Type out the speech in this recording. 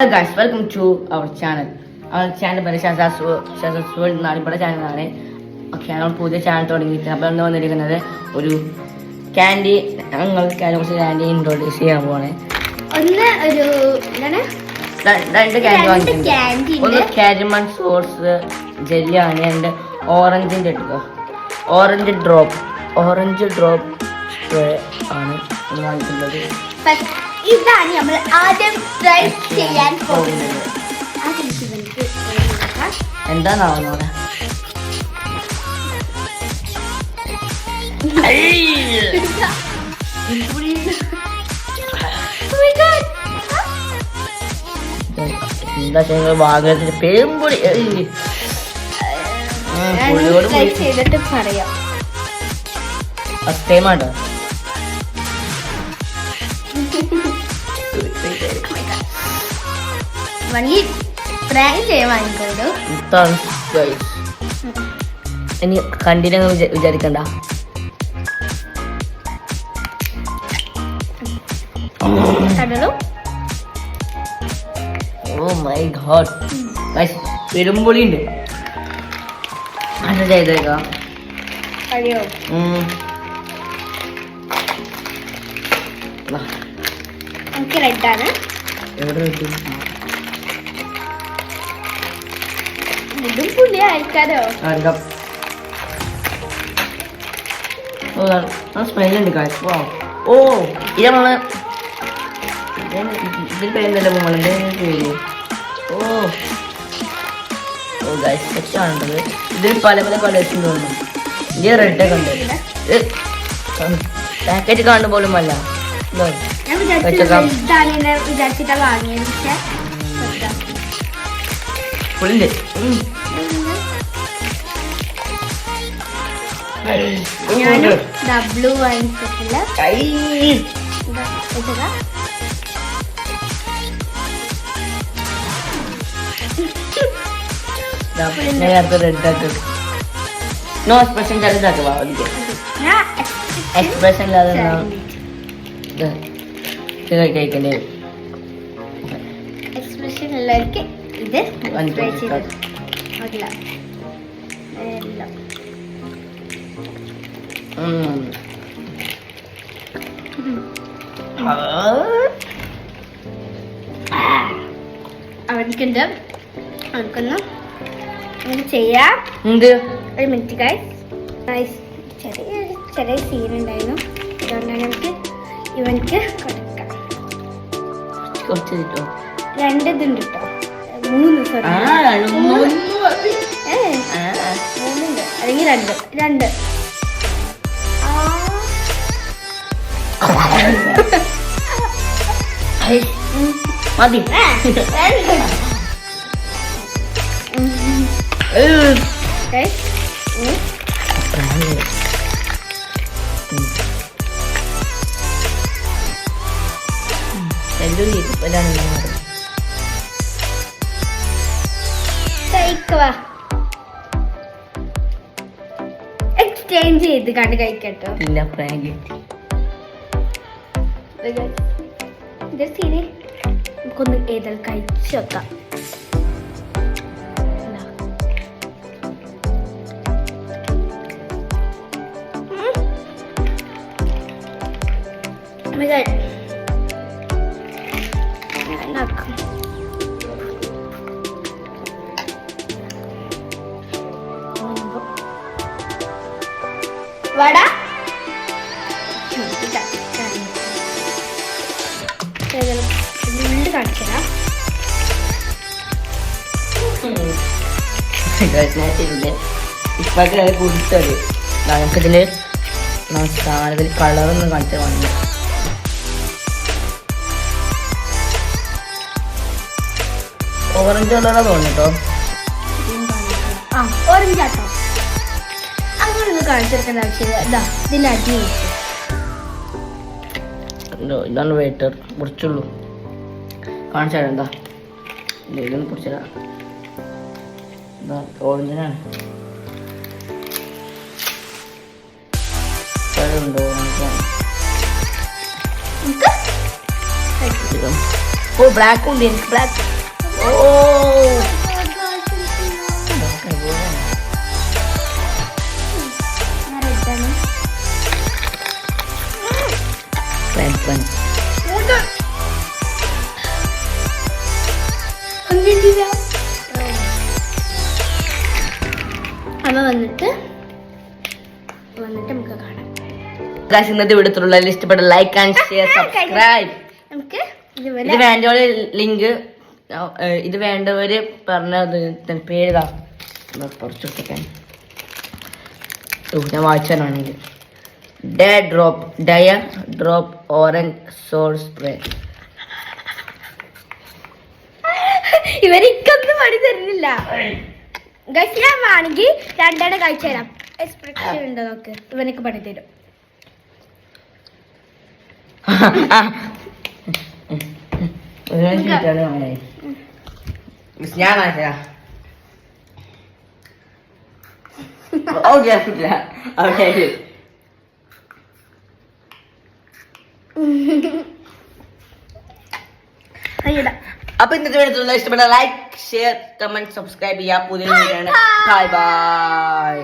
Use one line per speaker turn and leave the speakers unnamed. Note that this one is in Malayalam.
Hello guys, welcome to our channel. Our channel പേര് ഷസാസ് വേൾഡ് എന്നാണ്. ഇവിടെ ചാനലാണ്. ഓക്കെ, നമ്മൾ പുതിയ ചാനൽ തുടങ്ങിയിട്ട് അപ്പോൾ ഒന്ന് വന്നിരിക്കുന്നത് ഒരു ക്യാൻഡി, ഞങ്ങൾക്ക് കുറച്ച് ക്യാൻഡി ഇൻട്രോഡ്യൂസ് ചെയ്യാൻ പോവാണ്. രണ്ട് ക്യാൻഡി വാങ്ങിയിട്ടുണ്ട്. ഒന്ന് കാരമൽ സോസ് ജെല്ലിയാണ്, രണ്ട് ഓറഞ്ചിൻ്റെ എടുക്കുക. ഓറഞ്ച് ഡ്രോപ്പ് സ്പ്രേ ആണ് വാങ്ങിയിട്ടുള്ളത്.
ഇതാണ് നമ്മൾ ആദ്യം ട്രൈ ചെയ്യാൻ പോകുന്നത്.
എന്താണാവുന്ന എന്താ ഭാഗത്തിന് പേമ്പൊടി
ചെയ്തിട്ട് പറയാം.
ഫസ്റ്റ് ടൈമാട്ടോ. ഇനി കണ്ടില്ല വിചാരിക്കണ്ട. ഓ മൈ ഗോഡ്, പെരുമ്പൊളി ഉണ്ട്. അത് ചെയ്തേക്കാം.
എനിക്ക് റെഡാണ്.
എവിടെ കിട്ടും?
ഇതും പുളി അയക്കാരോ?
സ്മെല്ലുണ്ട് കാശ്. ഓ ഇത് നമ്മള് ഇതിൽ പേരുന്നല്ലേ നമ്മളെ പേര്. ഓ ഓ ഗൈസ്, സെറ്റാണുണ്ടത്. ഇതിൽ പല പല കളേഴ്സും തോന്നുന്നു. ഇത് റെഡൊക്കെ ഉണ്ട്. പാക്കറ്റ് കാണുന്ന പോലും അല്ല.
വിചാരിച്ചിട്ടാ വാങ്ങിയത്.
പുളിണ്ട്.
ഡബ്ലു വാങ്ങിച്ചിട്ടില്ല.
നോ എക്സ്പ്രഷൻ ചലഞ്ചാക്കുക. എക്സ്പ്രഷൻ ഇല്ലാതെ കഴിക്കണ്ടേ?
എക്സ്പ്രഷൻ ഉള്ളവർക്ക് ഇത് അവർക്കുണ്ട്. അവർക്കൊന്ന് അങ്ങനെ ചെയ്യാം. ഒരു മിനിറ്റ് ഗൈസ്, ചെറിയ സീൻ ഉണ്ടായിരുന്നു. അതുകൊണ്ടാണ് നമുക്ക് ഇവനക്ക് കൊടുക്കാം. രണ്ട് ഇതുണ്ട് കേട്ടോ, മൂന്നുണ്ട്, അല്ലെങ്കിൽ രണ്ട്
മതി.
എക്സ്ചേഞ്ച് ചെയ്ത് കണ്ട് കഴിക്കട്ടോ.
ഇല്ല, പ്രാങ്ക്.
നമുക്കൊന്ന് ഏതെങ്കിലും കഴിച്ചു വെക്കാം. വട കാണിച്ചതാ.
ഇപ്പൊക്കെ കുടിച്ചത് നമുക്കിതില് സാധനത്തിൽ കളറൊന്നും കാണിച്ച വന്നു. ഓറഞ്ച് കളറാ തോന്നിട്ടോ.
ഓറഞ്ച് ആട്ടോ. അങ്ങനൊന്നും കാണിച്ചെടുക്കേണ്ട ആവശ്യമില്ല. ഇതിന്റെ അടി
ഇതാണ് വെയിറ്റർ. മുറിച്ചുള്ളൂ കാണിച്ചാൽ എന്താ ഇതൊന്ന് പിടിച്ചതാ. ഓറഞ്ചിനാണ്. ഉണ്ടോ ഓ ബ്ലാക്ക് ഉണ്ട് എനിക്ക് ബ്ലാക്ക്. ഓ
ഞാൻ റെഡാണ്. അമ്മ വന്നിട്ട് നമുക്ക് കാണാം.
ഇന്നത്തെ വീഡിയോത്തിലുള്ള ഇഷ്ടപ്പെട്ട ലൈക്ക് ആൻഡ് ഷെയർ സബ്സ്ക്രൈബ്.
നമുക്ക്
ഇത് വേണ്ടവര് ലിങ്ക് ഇത് വേണ്ടവര് പറഞ്ഞത് പേരുതാ കുറച്ചൊക്കെ ഞാൻ വായിച്ചാണെങ്കിൽ ഡയ ഡ്രോപ്പ് ഓറഞ്ച് സോൾ സ്പ്രേ.
ഇവരിക്കൊന്നും പണി തരുന്നില്ല. ഗൈസ് ഞാൻ വേണമെങ്കിൽ രണ്ടെണ്ണം കഴിച്ചു തരാം. എക്സ്പ്രഷൻ ഉണ്ടോ നോക്ക്. ഇവനക്ക് പണി തരും.
ഞാൻ വായിച്ചാ അപ്പൊ ഇന്നത്തെ വീഡിയോ ഇഷ്ടപ്പെട്ട ലൈക്ക് ഷെയർ കമന്റ് സബ്സ്ക്രൈബ് ചെയ്യാം. പുതിയ വീഡിയോ ആണ്. Bye bye.